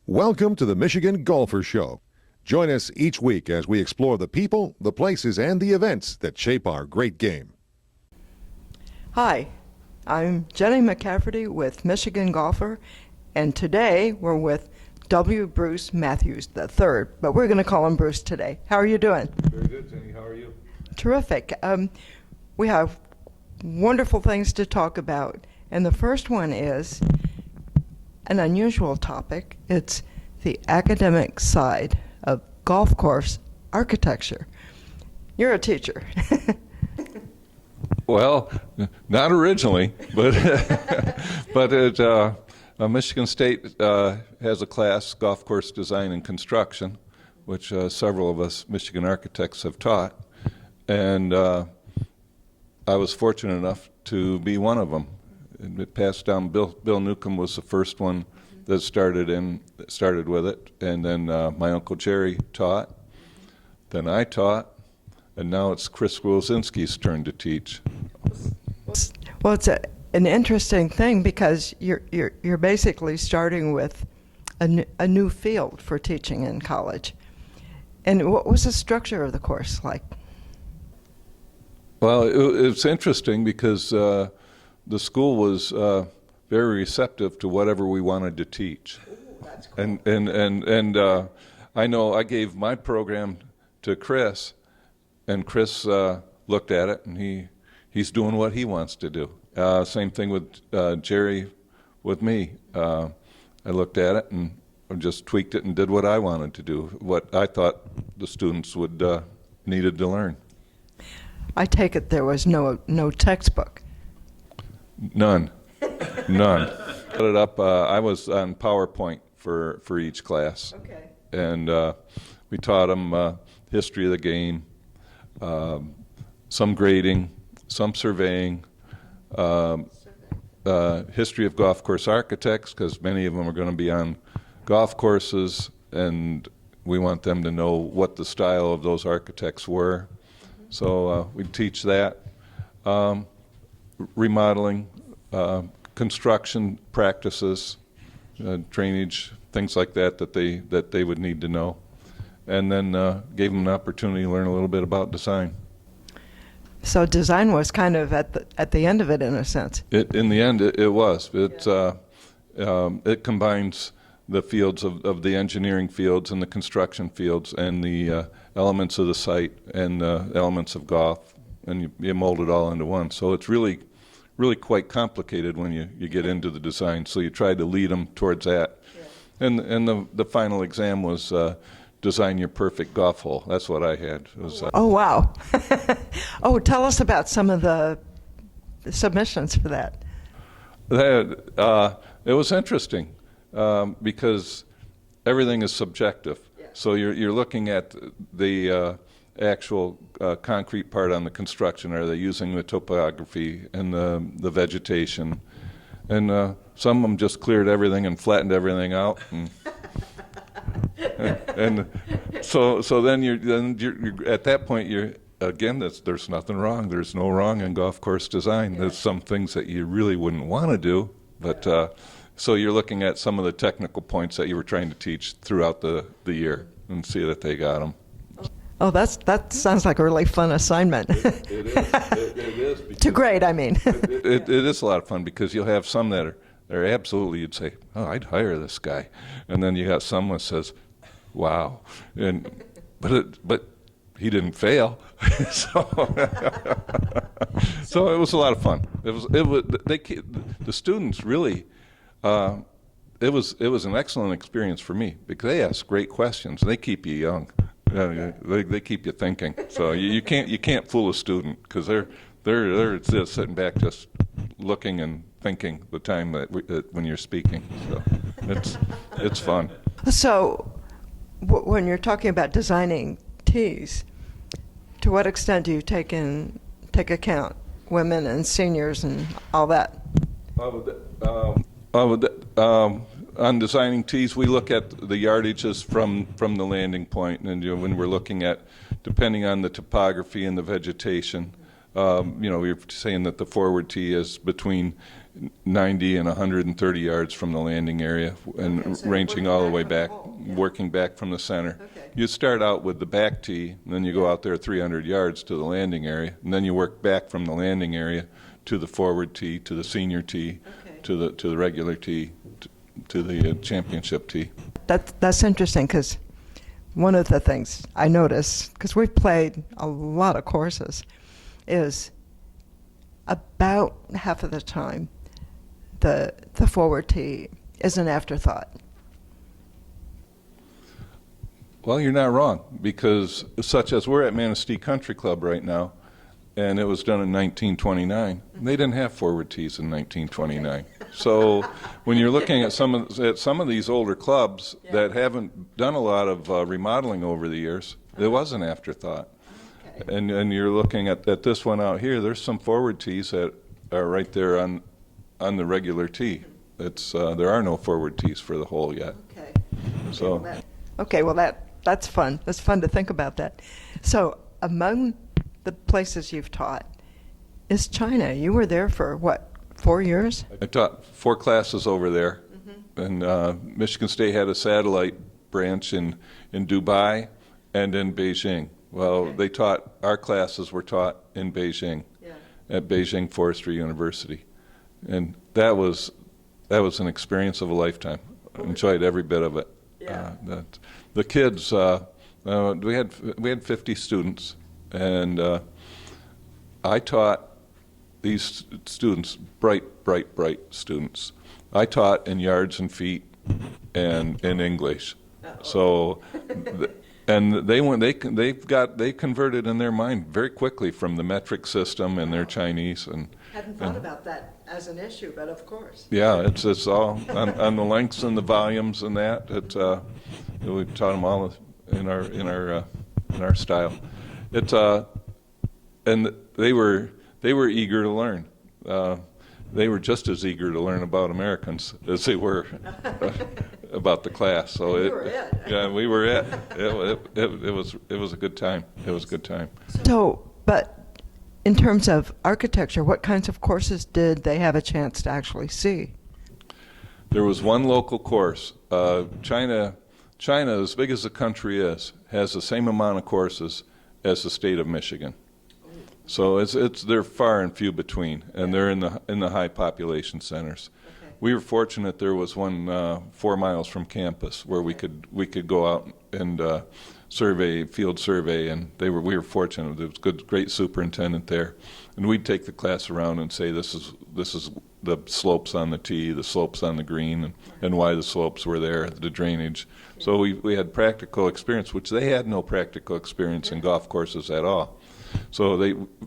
Welcome to the Michigan Golfer Show. Join us each week as we explore the people, the places, and the events that shape our great game. Hi, I'm Jennie McCafferty with Michigan Golfer, and today we're with W. Bruce Matthews III, but we're going to call him Bruce today. How are you doing? Very good, Jenny. How are you? Terrific. We have wonderful things to talk about, and the first one is an unusual topic. It's the academic side of golf course architecture. You're a teacher. Well, not originally, but Michigan State has a class, Golf Course Design and Construction, which several of us Michigan architects have taught, and I was fortunate enough to be one of them. It passed down. Bill Newcomb was the first one that started with it, and then my Uncle Jerry taught, then I taught, and now it's Chris Wilczynski's turn to teach. Well, it's an interesting thing because you're basically starting with a new field for teaching in college. And what was the structure of the course like? Well, it's interesting because the school was very receptive to whatever we wanted to teach. Ooh, that's cool. And I know I gave my program to Chris, and Chris looked at it, and he's doing what he wants to do. Same thing with Jerry, with me. I looked at it and just tweaked it and did what I wanted to do, what I thought the students would needed to learn. I take it there was no textbook. None. Put it up. I was on PowerPoint for each class. Okay. And we taught them history of the game, some grading, some surveying, history of golf course architects, because many of them are going to be on golf courses, and we want them to know what the style of those architects were. So we teach that. Remodeling, construction practices, drainage, things like that they would need to know, and then gave them an opportunity to learn a little bit about design. So design was kind of at the end of it, in a sense. In the end, it was. It combines the fields of the engineering fields and the construction fields and the elements of the site and the elements of golf, and you mold it all into one. So it's really quite complicated when you get into the design. So you try to lead them towards that. Yeah. And the final exam was design your perfect golf hole. That's what I had. It was, oh, wow. Oh, tell us about some of the submissions for that. It was interesting because everything is subjective. Yeah. So you're looking at the actual concrete part on the construction. Are they using the topography and the vegetation? And some of them just cleared everything and flattened everything out. And so then you're at that point there's nothing wrong. There's no wrong in golf course design. There's some things that you really wouldn't want to do, but so you're looking at some of the technical points that you were trying to teach throughout the year and see that they got them. Oh, that sounds like a really fun assignment. It is. To grade, I mean. It is a lot of fun because you'll have some that are absolutely, you'd say, oh, I'd hire this guy. And then you got someone that says, wow. But he didn't fail. So it was a lot of fun. The students really, it was an excellent experience for me because they ask great questions. They keep you young. They keep you thinking. So you can't fool a student because they're just sitting back just looking and thinking the time when you're speaking. So it's fun. So when you're talking about designing tees, to what extent do you take account women and seniors and all that? On designing tees, we look at the yardages from the landing point, and when we're looking at, depending on the topography and the vegetation, we were saying that the forward tee is between 90 and 130 yards from the landing area, and Okay, so ranging working all the back way from the back, hole, yeah. working back from the center. Okay. You start out with the back tee, and then you go out there 300 yards to the landing area, and then you work back from the landing area to the forward tee, to the senior tee, Okay. to the regular tee, to the championship tee. That's interesting, because one of the things I noticed, because we've played a lot of courses, is about half of the time the forward tee is an afterthought. Well, you're not wrong, because such as we're at Manistee Country Club right now, and it was done in 1929. They didn't have forward tees in 1929. So when you're looking at some of these older clubs that haven't done a lot of remodeling over the years, it was an afterthought. Okay. And you're looking at this one out here. There's some forward tees that are right there on the regular tee. There are no forward tees for the hole yet. Okay. So That's fun. That's fun to think about that. So among the places you've taught is China. You were there for what, 4 years? I taught 4 classes over there, and Michigan State had a satellite branch in Dubai and in Beijing. Well, Okay. our classes were taught in Beijing, at Beijing Forestry University, and that was an experience of a lifetime. I enjoyed every bit of it. Yeah. The kids, we had 50 students, and I taught these students, bright students. I taught in yards and feet and in English. So, and they converted in their mind very quickly from the metric system and their Chinese and. Hadn't thought about that as an issue, but of course. Yeah, it's all on the lengths and the volumes and that. We taught them all in our style. And they were eager to learn. They were just as eager to learn about Americans as they were about the class. So You were it. Yeah, we were it. It was a good time. It was a good time. So, but in terms of architecture, what kinds of courses did they have a chance to actually see? There was one local course. China, as big as the country is, has the same amount of courses as the state of Michigan. So they're far and few between, and they're in the high population centers. Okay. We were fortunate there was one 4 miles from campus where we could go out and field survey, and we were fortunate. There was great superintendent there, and we'd take the class around and say this is the slopes on the tee, the slopes on the green, and why the slopes were there, the drainage. So we had practical experience, which they had no practical experience in golf courses at all. So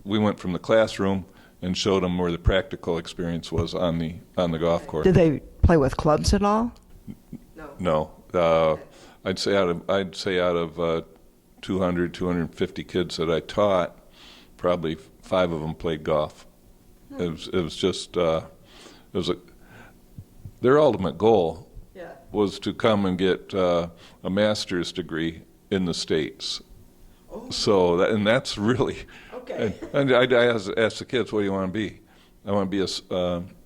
we went from the classroom and showed them where the practical experience was on the golf course. Did they play with clubs at all? No. I'd say out of 200, 250 kids that I taught, probably 5 of them played golf. It was just their ultimate goal was to come and get a master's degree in the States. So that's really. Okay. And I asked the kids, "What do you want to be?" I want to be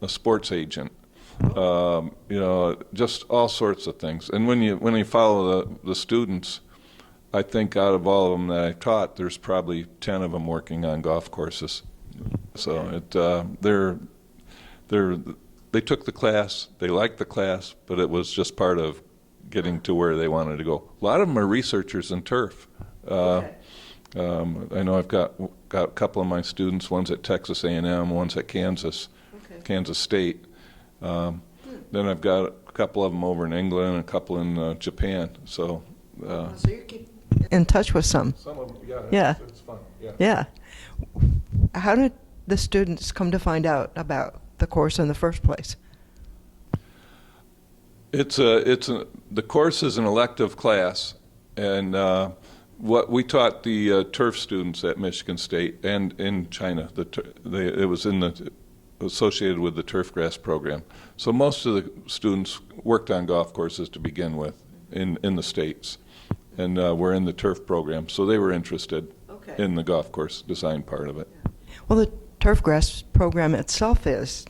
a sports agent. Just all sorts of things. And when you follow the students, I think out of all of them that I taught, there's probably 10 of them working on golf courses. So they took the class, they liked the class, but it was just part of getting to where they wanted to go. A lot of them are researchers in turf. I know I've got a couple of my students. One's at Texas A&M, one's at Kansas State. Then I've got a couple of them over in England and a couple in Japan. So you keep in touch with some. some of them, Yeah. it's fun. Yeah. Yeah. How did the students come to find out about the course in the first place? The course is an elective class, and what we taught the turf students at Michigan State and in China. It was associated with the turf grass program. So most of the students worked on golf courses to begin with in the States, and were in the turf program. So they were interested in the golf course design part of it. Well, the turf grass program itself is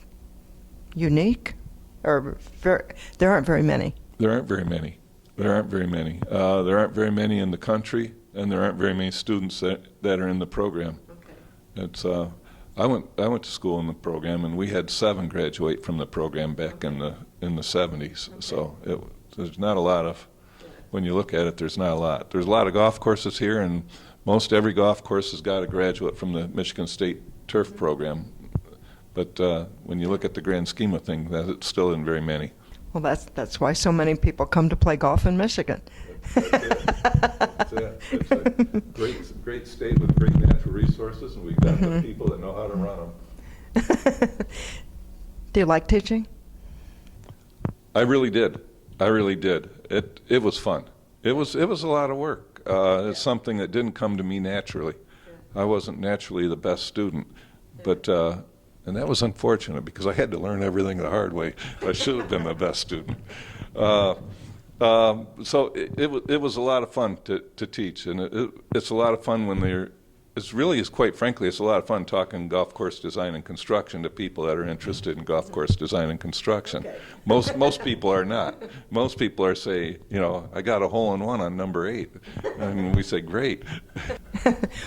unique? Or there aren't very many. There aren't very many. There aren't very many. There aren't very many in the country, and there aren't very many students that are in the program. Okay. It's I went to school in the program, and we had 7 graduate from the program back in the 70s. Okay. So there's not a lot of, when you look at it, there's not a lot. There's a lot of golf courses here, and most every golf course has got a graduate from the Michigan State Turf program. But when you look at the grand scheme of things, it still isn't very many. Well, that's why so many people come to play golf in Michigan. That's it. It's a great state with great natural resources, and we've got the people that know how to run them. Do you like teaching? I really did. I really did. It was fun. It was a lot of work. It's something that didn't come to me naturally. I wasn't naturally the best student, but and that was unfortunate because I had to learn everything the hard way. I should have been the best student. So it was a lot of fun to teach, and it's a lot of fun when quite frankly, it's a lot of fun talking golf course design and construction to people that are interested in golf course design and construction. Okay. Most people are not. Most people are saying, I got a hole-in-one on number 8, and we say, great.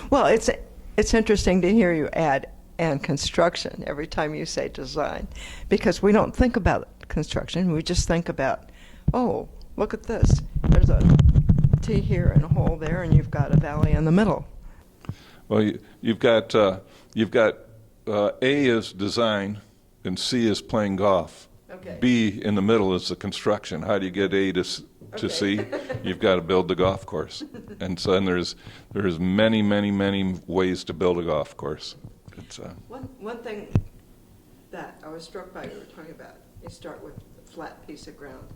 Well, it's interesting to hear you add and construction every time you say design, because we don't think about construction. We just think about, oh, look at this. There's a tee here and a hole there, and you've got a valley in the middle. Well, you've got A is design, and C is playing golf. Okay. B in the middle is the construction. How do you get A to C? You've got to build the golf course, and so there's many ways to build a golf course. It's One thing that I was struck by you were talking about, you start with a flat piece of ground.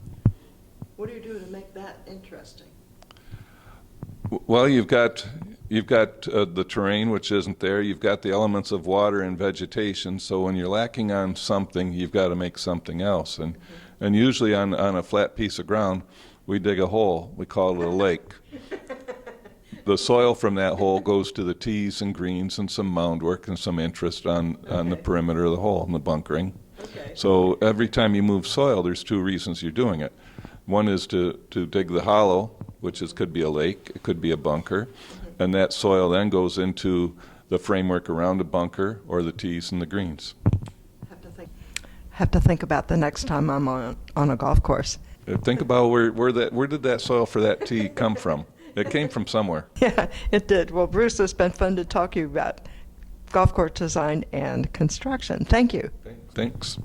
What do you do to make that interesting? Well, you've got the terrain, which isn't there. You've got the elements of water and vegetation. So when you're lacking on something, you've got to make something else. And usually on a flat piece of ground, we dig a hole. We call it a lake. The soil from that hole goes to the tees and greens and some mound work and some interest on the perimeter of the hole and the bunkering. Okay. So every time you move soil, there's 2 reasons you're doing it. One is to dig the hollow, which could be a lake, it could be a bunker, and that soil then goes into the framework around the bunker or the tees and the greens. Have to think about the next time I'm on a golf course. Think about where did that soil for that tee come from? It came from somewhere. Yeah, it did. Well, Bruce, it's been fun to talk to you about golf course design and construction. Thank you. Thanks.